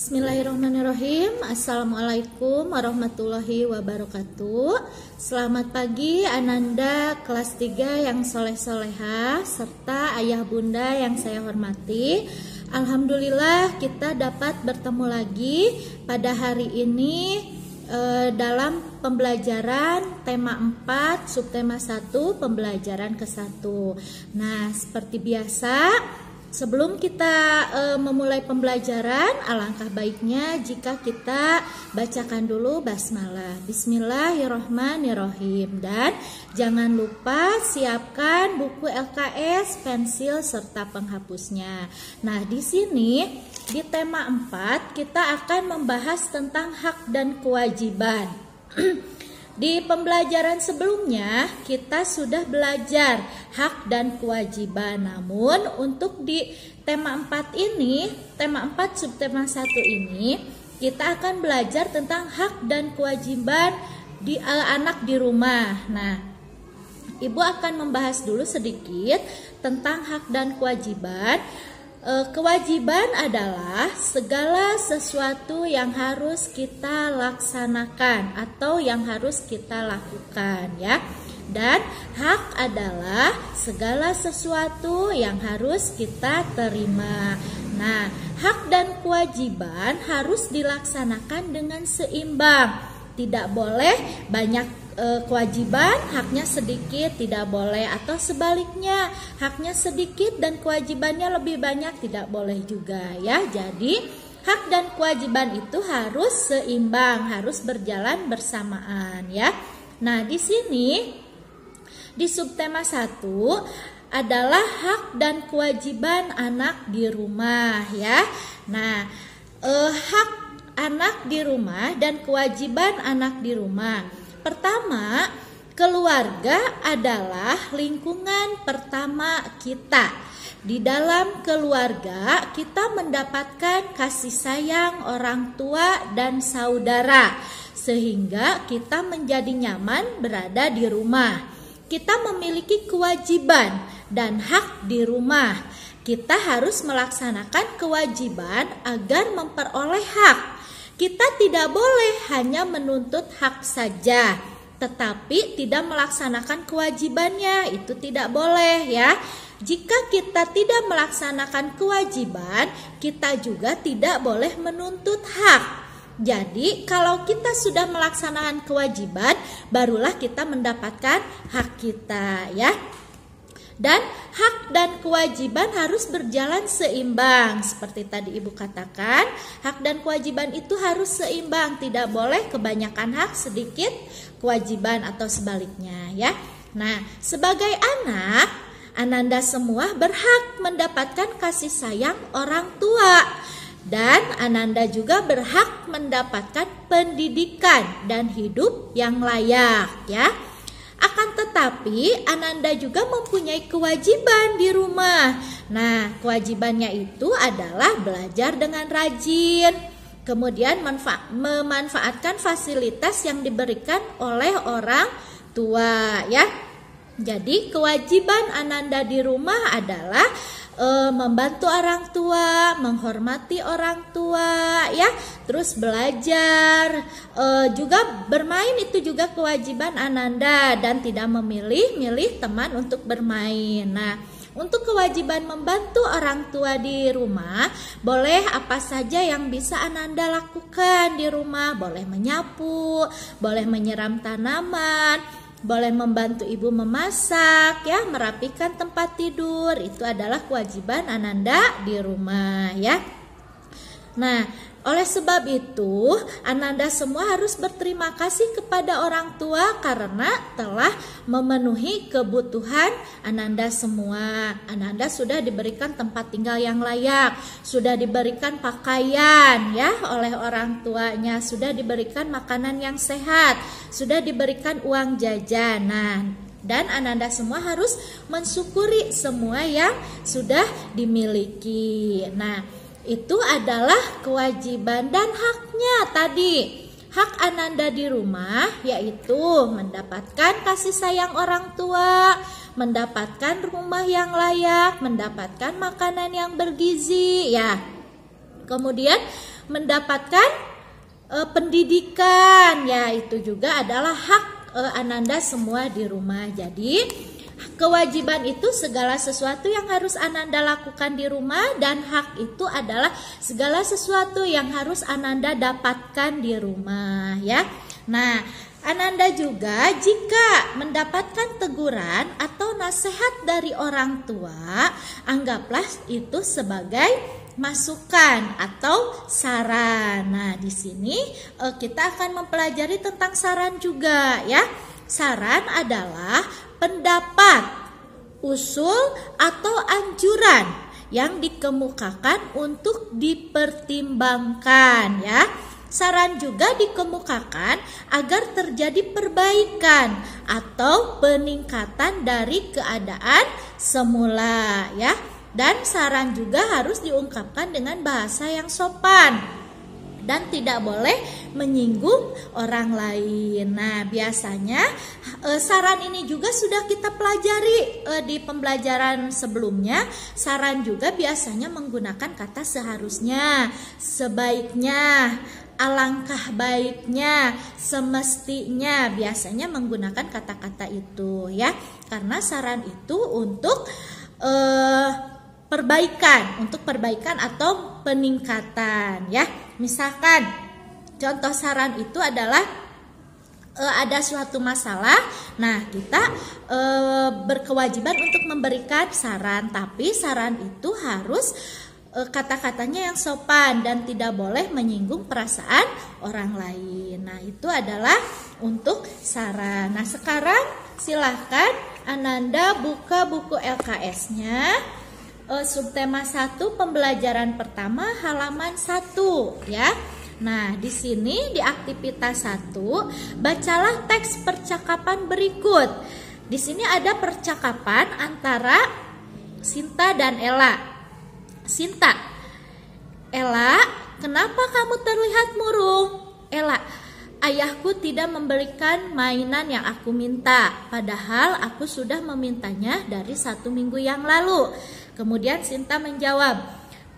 Bismillahirrahmanirrahim. Assalamualaikum warahmatullahi wabarakatuh. Selamat pagi Ananda kelas 3 yang soleh-solehah serta ayah bunda yang saya hormati. Alhamdulillah kita dapat bertemu lagi pada hari ini dalam pembelajaran tema 4 subtema 1 pembelajaran ke-1. Nah, seperti biasa, sebelum kita memulai pembelajaran, alangkah baiknya jika kita bacakan dulu basmalah. Bismillahirrohmanirrohim. Dan jangan lupa siapkan buku LKS, pensil serta penghapusnya. Nah, di sini di tema 4 kita akan membahas tentang hak dan kewajiban. Di pembelajaran sebelumnya kita sudah belajar hak dan kewajiban. Namun untuk di tema 4 ini, tema 4 subtema 1 ini, kita akan belajar tentang hak dan kewajiban di anak di rumah. Nah, Ibu akan membahas dulu sedikit tentang hak dan kewajiban. Kewajiban adalah segala sesuatu yang harus kita laksanakan atau yang harus kita lakukan, ya. Dan hak adalah segala sesuatu yang harus kita terima. Nah, hak dan kewajiban harus dilaksanakan dengan seimbang. Tidak boleh banyak kewajiban, haknya sedikit, tidak boleh, atau sebaliknya, haknya sedikit dan kewajibannya lebih banyak, tidak boleh juga, ya. Jadi hak dan kewajiban itu harus seimbang, harus berjalan bersamaan, ya. Nah, di sini di subtema 1 adalah hak dan kewajiban anak di rumah, ya. Nah, hak anak di rumah dan kewajiban anak di rumah. Pertama, keluarga adalah lingkungan pertama kita. Di dalam keluarga kita mendapatkan kasih sayang orang tua dan saudara, sehingga kita menjadi nyaman berada di rumah. Kita memiliki kewajiban dan hak di rumah. Kita harus melaksanakan kewajiban agar memperoleh hak. Kita tidak boleh hanya menuntut hak saja, tetapi tidak melaksanakan kewajibannya. Itu tidak boleh, ya. Jika kita tidak melaksanakan kewajiban, kita juga tidak boleh menuntut hak. Jadi, kalau kita sudah melaksanakan kewajiban, barulah kita mendapatkan hak kita, ya. Dan hak dan kewajiban harus berjalan seimbang. Seperti tadi Ibu katakan, hak dan kewajiban itu harus seimbang. Tidak boleh kebanyakan hak, sedikit kewajiban, atau sebaliknya, ya. Nah, sebagai anak, Ananda semua berhak mendapatkan kasih sayang orang tua. Dan Ananda juga berhak mendapatkan pendidikan dan hidup yang layak, ya. Akan tetapi Ananda juga mempunyai kewajiban di rumah. Nah, kewajibannya itu adalah belajar dengan rajin, kemudian memanfaatkan fasilitas yang diberikan oleh orang tua, ya. Jadi kewajiban Ananda di rumah adalah membantu orang tua, menghormati orang tua, ya. Terus belajar, juga bermain itu juga kewajiban Ananda, dan tidak memilih-milih teman untuk bermain. Nah, untuk kewajiban membantu orang tua di rumah, boleh apa saja yang bisa Ananda lakukan di rumah. Boleh menyapu, boleh menyiram tanaman, boleh membantu ibu memasak, ya, merapikan tempat tidur. Itu adalah kewajiban Ananda di rumah, ya. Nah, oleh sebab itu Ananda semua harus berterima kasih kepada orang tua karena telah memenuhi kebutuhan Ananda semua. Ananda sudah diberikan tempat tinggal yang layak, sudah diberikan pakaian, ya, oleh orang tuanya, sudah diberikan makanan yang sehat, sudah diberikan uang jajan. Nah, dan Ananda semua harus mensyukuri semua yang sudah dimiliki. Nah, itu adalah kewajiban dan haknya tadi. Hak Ananda di rumah yaitu mendapatkan kasih sayang orang tua, mendapatkan rumah yang layak, mendapatkan makanan yang bergizi, ya. Kemudian mendapatkan pendidikan, ya itu juga adalah hak Ananda semua di rumah. Jadi kewajiban itu segala sesuatu yang harus Ananda lakukan di rumah, dan hak itu adalah segala sesuatu yang harus Ananda dapatkan di rumah, ya. Nah, Ananda juga jika mendapatkan teguran atau nasihat dari orang tua, anggaplah itu sebagai masukan atau saran. Nah, di sini kita akan mempelajari tentang saran juga, ya. Saran adalah pendapat, usul, atau anjuran yang dikemukakan untuk dipertimbangkan, ya. Saran juga dikemukakan agar terjadi perbaikan atau peningkatan dari keadaan semula, ya. Dan saran juga harus diungkapkan dengan bahasa yang sopan dan tidak boleh menyinggung orang lain. Nah, biasanya saran ini juga sudah kita pelajari di pembelajaran sebelumnya. Saran juga biasanya menggunakan kata seharusnya, sebaiknya, alangkah baiknya, semestinya, biasanya menggunakan kata-kata itu, ya. Karena saran itu untuk perbaikan atau peningkatan, ya. Misalkan contoh saran itu adalah ada suatu masalah. Nah, kita berkewajiban untuk memberikan saran, tapi saran itu harus kata-katanya yang sopan dan tidak boleh menyinggung perasaan orang lain. Nah, itu adalah untuk saran. Nah, sekarang silahkan Ananda buka buku LKS-nya. Subtema 1 pembelajaran pertama halaman 1, ya. Nah, di sini di aktivitas 1 bacalah teks percakapan berikut. Di sini ada percakapan antara Sinta dan Ella. Sinta, Ella, kenapa kamu terlihat murung? Ella, ayahku tidak membelikan mainan yang aku minta, padahal aku sudah memintanya dari 1 minggu yang lalu. Kemudian Sinta menjawab,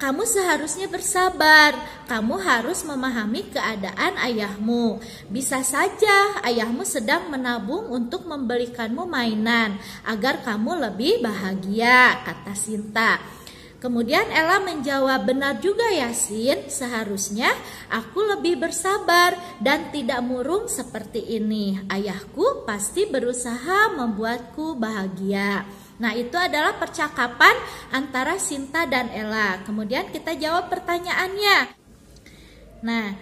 kamu seharusnya bersabar, kamu harus memahami keadaan ayahmu. Bisa saja ayahmu sedang menabung untuk membelikanmu mainan agar kamu lebih bahagia, kata Sinta. Kemudian Ella menjawab, benar juga ya Sin, seharusnya aku lebih bersabar dan tidak murung seperti ini. Ayahku pasti berusaha membuatku bahagia. Nah, itu adalah percakapan antara Sinta dan Ella. Kemudian kita jawab pertanyaannya. Nah,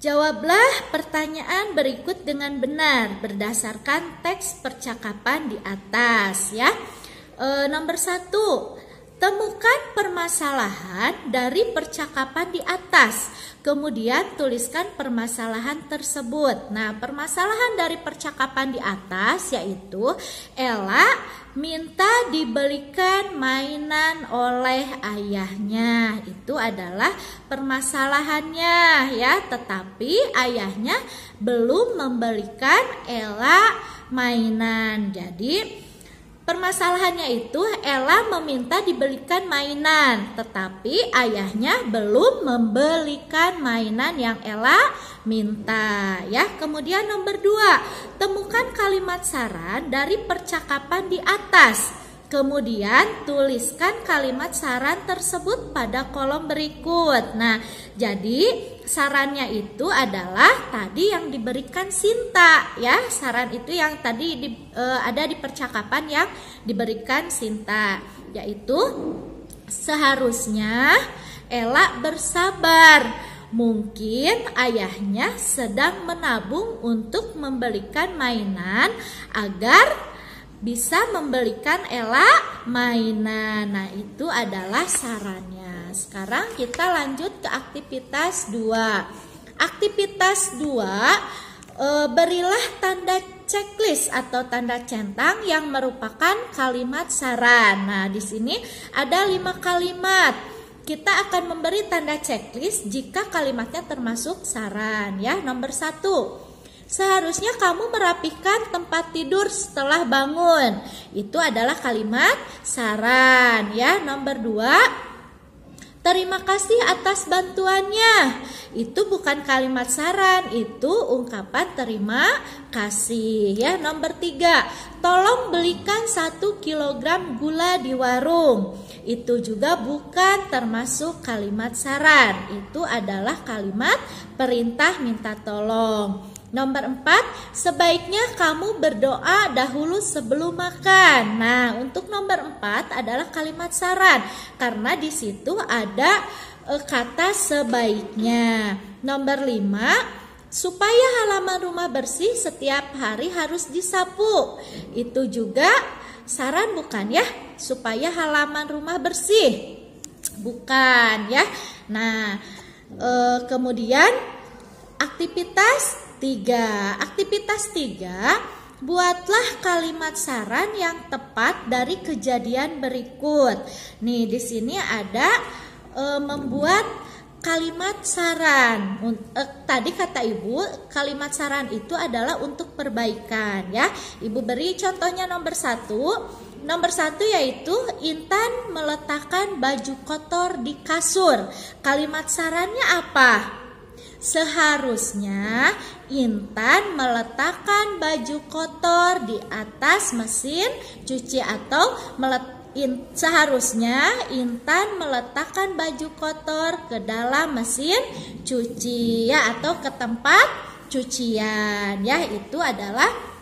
jawablah pertanyaan berikut dengan benar berdasarkan teks percakapan di atas, ya. Nomor 1, temukan permasalahan dari percakapan di atas. Kemudian tuliskan permasalahan tersebut. Nah, permasalahan dari percakapan di atas yaitu Ella minta dibelikan mainan oleh ayahnya. Itu adalah permasalahannya, ya. Tetapi ayahnya belum membelikan Ella mainan. Jadi permasalahannya itu Ella meminta dibelikan mainan, tetapi ayahnya belum membelikan mainan yang Ella minta, ya. Kemudian nomor 2, temukan kalimat saran dari percakapan di atas. Kemudian tuliskan kalimat saran tersebut pada kolom berikut. Nah, jadi sarannya itu adalah tadi yang diberikan Sinta, ya. Saran itu yang tadi ada di percakapan yang diberikan Sinta, yaitu seharusnya Ella bersabar. Mungkin ayahnya sedang menabung untuk membelikan mainan agar bisa membelikan Ella mainan. Nah, itu adalah sarannya. Sekarang kita lanjut ke aktivitas 2. Aktivitas 2, berilah tanda checklist atau tanda centang yang merupakan kalimat saran. Nah, di sini ada 5 kalimat. Kita akan memberi tanda checklist jika kalimatnya termasuk saran, ya. Nomor 1, seharusnya kamu merapikan tempat tidur setelah bangun. Itu adalah kalimat saran, ya. Nomor 2, Terima kasih atas bantuannya. Itu bukan kalimat saran, itu ungkapan terima kasih ya. Nomor 3, tolong belikan 1 kilogram gula di warung. Itu juga bukan termasuk kalimat saran, itu adalah kalimat perintah minta tolong. Nomor 4, sebaiknya kamu berdoa dahulu sebelum makan. Nah, untuk nomor 4 adalah kalimat saran karena di situ ada kata sebaiknya. Nomor 5, supaya halaman rumah bersih setiap hari harus disapu. Itu juga saran bukan ya? Supaya halaman rumah bersih. Bukan ya. Nah, kemudian aktivitas 3. Aktivitas 3, buatlah kalimat saran yang tepat dari kejadian berikut. Nih, di sini ada membuat kalimat saran. Tadi kata Ibu, kalimat saran itu adalah untuk perbaikan ya. Ibu beri contohnya nomor 1. Nomor 1 yaitu Intan meletakkan baju kotor di kasur. Kalimat sarannya apa? Seharusnya Intan meletakkan baju kotor di atas mesin cuci atau seharusnya Intan meletakkan baju kotor ke dalam mesin cuci ya, atau ke tempat cucian ya. Itu adalah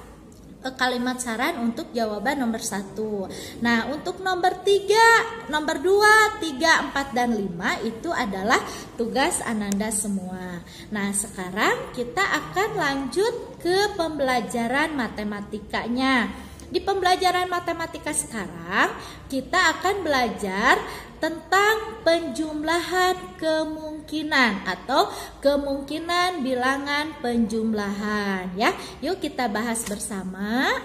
kalimat saran untuk jawaban nomor 1. Nah, untuk nomor 3, nomor 2, 3, 4, dan 5 itu adalah tugas Ananda semua. Nah, sekarang kita akan lanjut ke pembelajaran matematikanya. Di pembelajaran matematika sekarang kita akan belajar tentang penjumlahan kemungkinan atau kemungkinan bilangan penjumlahan ya. Yuk kita bahas bersama.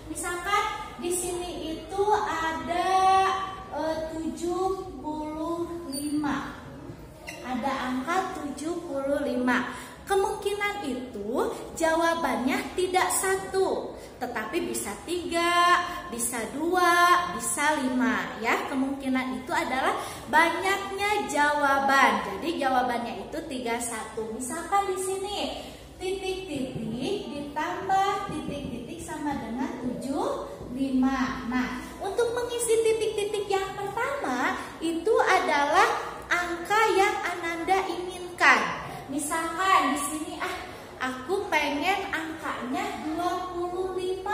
Misalkan di sini itu ada 75. Ada angka 75. Kemungkinan itu jawabannya tidak 1, tetapi bisa 3, bisa 2, bisa 5 ya. Kemungkinan itu adalah banyaknya jawaban. Jadi jawabannya itu 31. Misalkan di sini titik-titik ditambah titik-titik sama dengan 75. Nah, untuk mengisi titik-titik yang pertama itu adalah angka yang Ananda inginkan. Misalkan di sini aku pengen angkanya 25.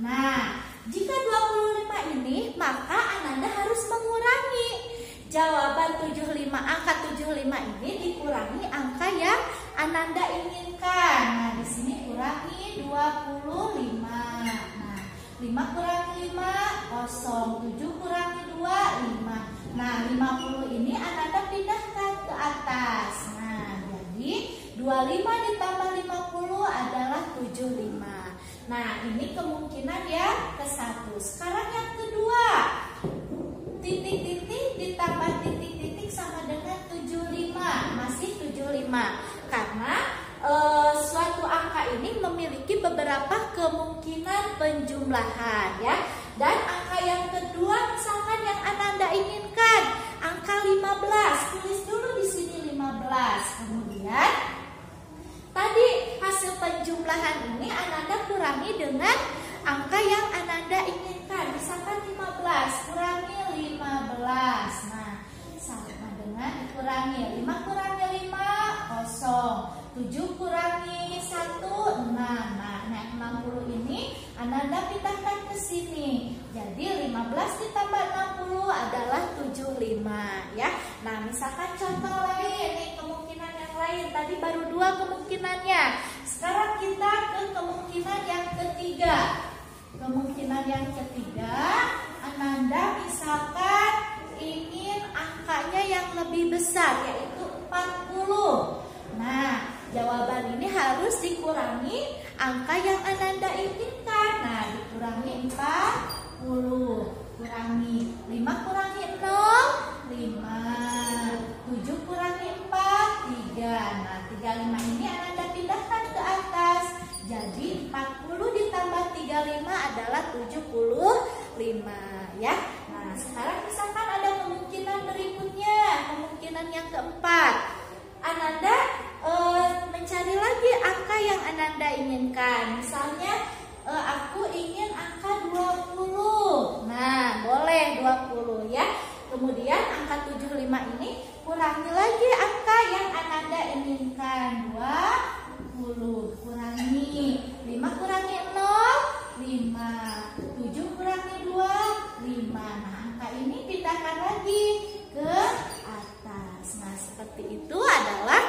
Nah, jika 25 ini maka Ananda harus mengurangi. Jawaban 75, angka 75 ini dikurangi angka yang Ananda inginkan. Nah, di sini kurangi 25. Nah, 5 kurangi 5, 0. 7 kurangi 2, 5. Nah, 50 ini Ananda pindahkan ke atas. Nah, jadi 25 ditambah 50 adalah 75. Nah, ini kemungkinan yang ke-1. Sekarang yang kedua. Titik-titik ditambah titik-titik sama dengan 75. Masih 75. Karena suatu angka ini memiliki beberapa kemungkinan penjumlahan ya. Dan angka yang kedua misalkan yang Ananda inginkan, angka 15. Tulis dulu di sini 15. Kemudian tadi hasil penjumlahan ini Ananda kurangi dengan angka yang Ananda inginkan. Misalkan 15 kurangi 15. Nah, sama dengan dikurangi 5 kurangi 5, 0. 7 kurangi 1, 6. Nah, 60 ini Ananda pindahkan ke sini. Jadi 15 ditambah 60 adalah 75 ya. Nah, misalkan contoh lain nih, kemungkinan yang lain. Tadi baru 2 kemungkinannya. Sekarang kita ke kemungkinan yang ketiga. Kemungkinan yang ketiga, Ananda misalkan ingin angkanya yang lebih besar, yaitu 40. Nah, jawaban ini harus dikurangi angka yang Ananda inginkan. Nah, dikurangi 40. Kurangi 5 kurangi 0, 5. 7 kurangi 4, 3. Nah, 35 ini Ananda pindahkan ke atas. Jadi 40 ditambah 35 adalah 75. 5 ya. Nah, sekarang misalkan ada kemungkinan berikutnya, kemungkinan yang keempat. Ananda mencari lagi angka yang Ananda inginkan. Misalnya aku ingin angka 20. Nah, boleh 20 ya. Kemudian angka 75 ini kurangi lagi angka yang Ananda inginkan. 20 kurangi 5 kurangi 0, 5. 7 kurangi 2, 5. Nah, angka ini pindahkan lagi ke atas. Nah, seperti itu adalah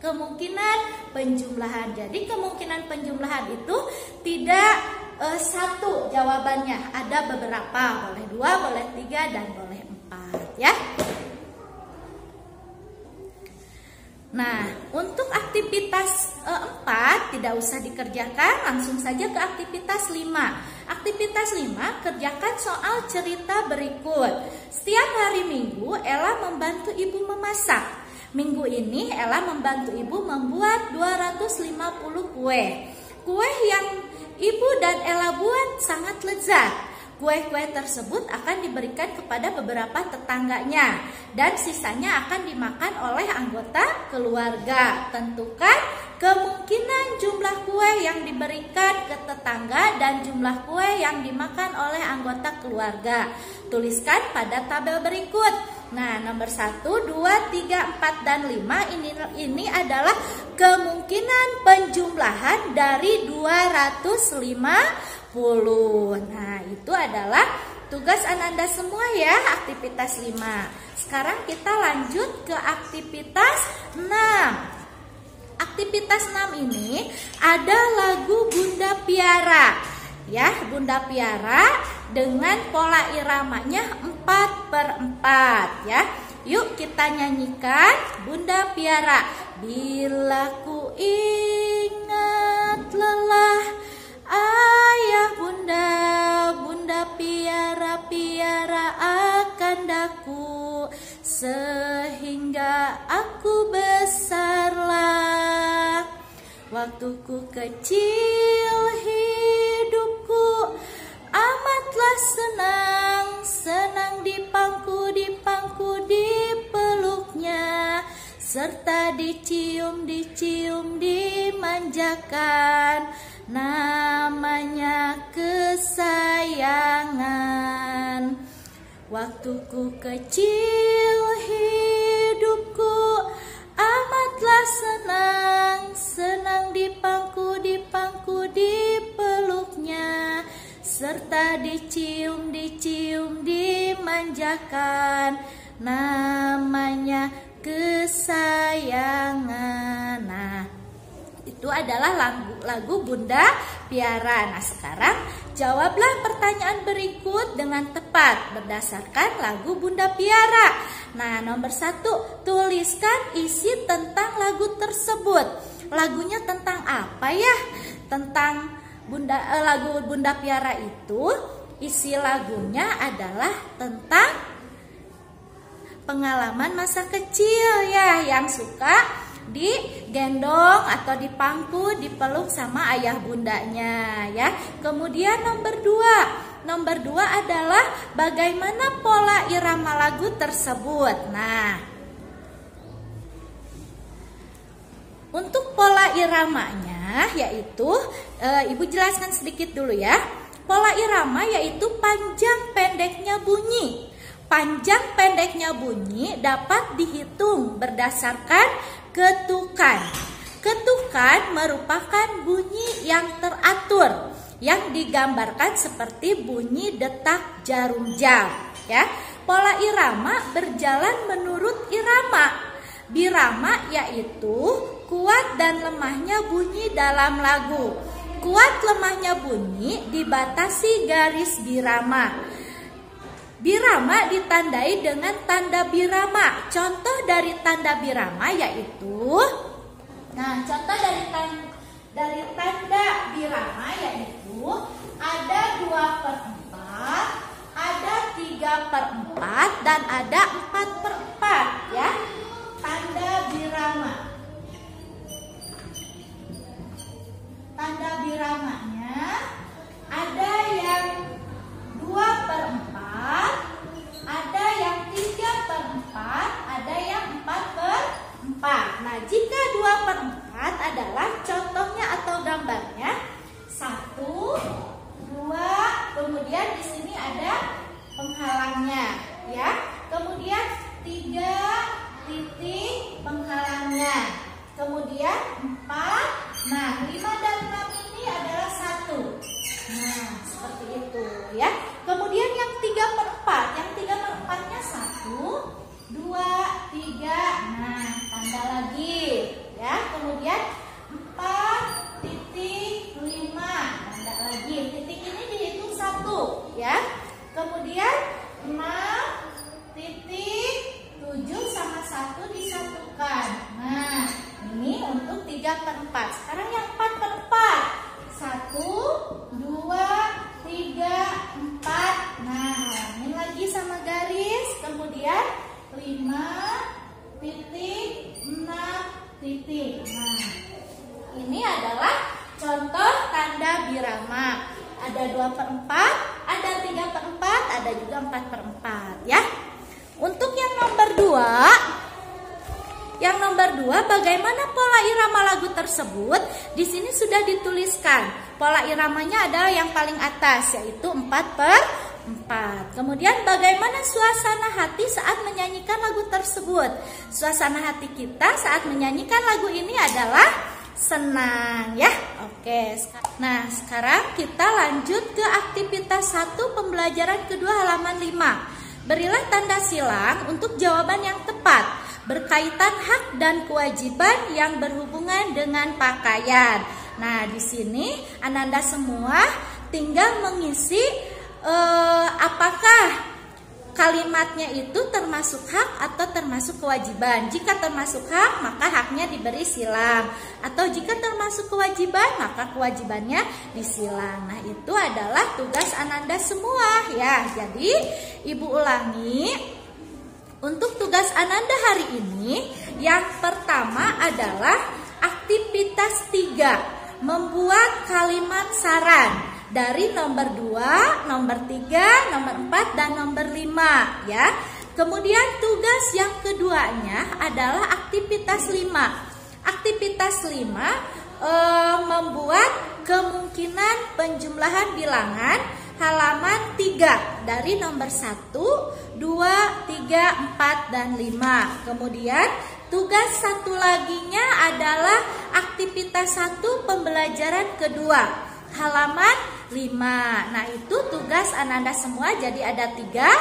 kemungkinan penjumlahan. Jadi kemungkinan penjumlahan itu tidak satu jawabannya, ada beberapa, boleh 2, boleh 3, dan boleh 4 ya. Nah, untuk aktivitas 4 tidak usah dikerjakan, langsung saja ke aktivitas 5. Aktivitas 5, kerjakan soal cerita berikut. Setiap hari Minggu, Ella membantu ibu memasak. Minggu ini Ella membantu ibu membuat 250 kue. Kue yang ibu dan Ella buat sangat lezat. Kue-kue tersebut akan diberikan kepada beberapa tetangganya dan sisanya akan dimakan oleh anggota keluarga. Tentukan kemungkinan jumlah kue yang diberikan ke tetangga dan jumlah kue yang dimakan oleh anggota keluarga. Tuliskan pada tabel berikut. Nah, nomor 1, 2, 3, 4, dan 5 ini adalah kemungkinan penjumlahan dari 250. Nah, itu adalah tugas Ananda semua ya, aktivitas 5. Sekarang kita lanjut ke aktivitas 6. Aktivitas 6 ini ada lagu Bunda Piara. Ya, Bunda Piara dengan pola iramanya 4/4 ya. Yuk kita nyanyikan Bunda Piara. Bila ku ingat lelah ayah bunda, bunda piara akan daku, sehingga aku besarlah. Waktuku kecil hidupku amatlah senang, senang dipangku dipeluknya, serta dicium dimanjakan. Namanya kesayangan. Waktuku kecil hidupku amatlah senang, senang dipangku dipeluknya, serta dicium dimanjakan. Namanya kesayangan. Nah, itu adalah lagu Bunda Piara. Nah, sekarang jawablah pertanyaan berikut dengan tepat berdasarkan lagu Bunda Piara. Nah, nomor 1, tuliskan isi tentang lagu tersebut. Lagunya tentang apa ya? Tentang lagu Bunda Piara itu, isi lagunya adalah tentang pengalaman masa kecil ya, yang suka digendong atau dipangku, dipeluk sama ayah bundanya ya. Kemudian nomor 2 adalah bagaimana pola irama lagu tersebut. Nah, untuk pola iramanya yaitu Ibu jelaskan sedikit dulu ya. Pola irama yaitu panjang pendeknya bunyi. Panjang pendeknya bunyi dapat dihitung berdasarkan ketukan. Ketukan merupakan bunyi yang teratur, yang digambarkan seperti bunyi detak jarum jam ya. Pola irama berjalan menurut irama. Birama yaitu kuat dan lemahnya bunyi dalam lagu. Kuat lemahnya bunyi dibatasi garis birama. Birama ditandai dengan tanda birama. Contoh dari tanda birama yaitu, contoh dari tanda birama yaitu ada 2/4, ada 3/4, dan ada 4/4 ya. Tanda birama. Tanda biramanya ada yang 2/4, ya. Kemudian 6,7 sama 1 disatukan. Nah, ini untuk 3/4. Sekarang yang 4/4. 1, 2, 3, 4. Nah, ini lagi sama garis. Kemudian 5,6. Nah, ini adalah contoh tanda birama. Ada 2/4, ada 3/4, ada juga 4/4 ya. Untuk yang nomor 2, bagaimana pola irama lagu tersebut? Di sini sudah dituliskan. Pola iramanya adalah yang paling atas, yaitu 4/4. Kemudian bagaimana suasana hati saat menyanyikan lagu tersebut? Suasana hati kita saat menyanyikan lagu ini adalah senang ya. Oke. Nah, sekarang kita lanjut ke aktivitas 1 pembelajaran kedua halaman 5. Berilah tanda silang untuk jawaban yang tepat berkaitan hak dan kewajiban yang berhubungan dengan pakaian. Nah, di sini Ananda semua tinggal mengisi apakah kalimatnya itu termasuk hak atau termasuk kewajiban. Jika termasuk hak, maka haknya diberi silang. Atau jika termasuk kewajiban, maka kewajibannya disilang. Nah, itu adalah tugas Ananda semua ya. Jadi, Ibu ulangi. Untuk tugas Ananda hari ini, yang pertama adalah aktivitas 3, membuat kalimat saran dari nomor 2, nomor 3, nomor 4, dan nomor 5 ya. Kemudian tugas yang keduanya adalah aktivitas 5. Aktivitas 5 membuat kemungkinan penjumlahan bilangan halaman 3 dari nomor 1, 2, 3, 4, dan 5. Kemudian tugas satu laginya adalah aktivitas 1 pembelajaran kedua halaman 5. Nah, itu tugas Ananda semua, jadi ada 3.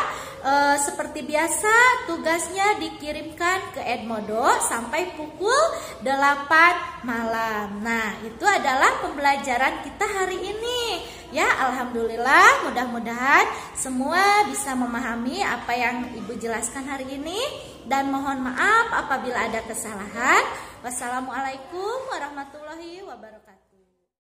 Seperti biasa tugasnya dikirimkan ke Edmodo sampai pukul 8 malam. Nah, itu adalah pembelajaran kita hari ini. Ya, alhamdulillah, mudah-mudahan semua bisa memahami apa yang Ibu jelaskan hari ini, dan mohon maaf apabila ada kesalahan. Wassalamualaikum warahmatullahi wabarakatuh.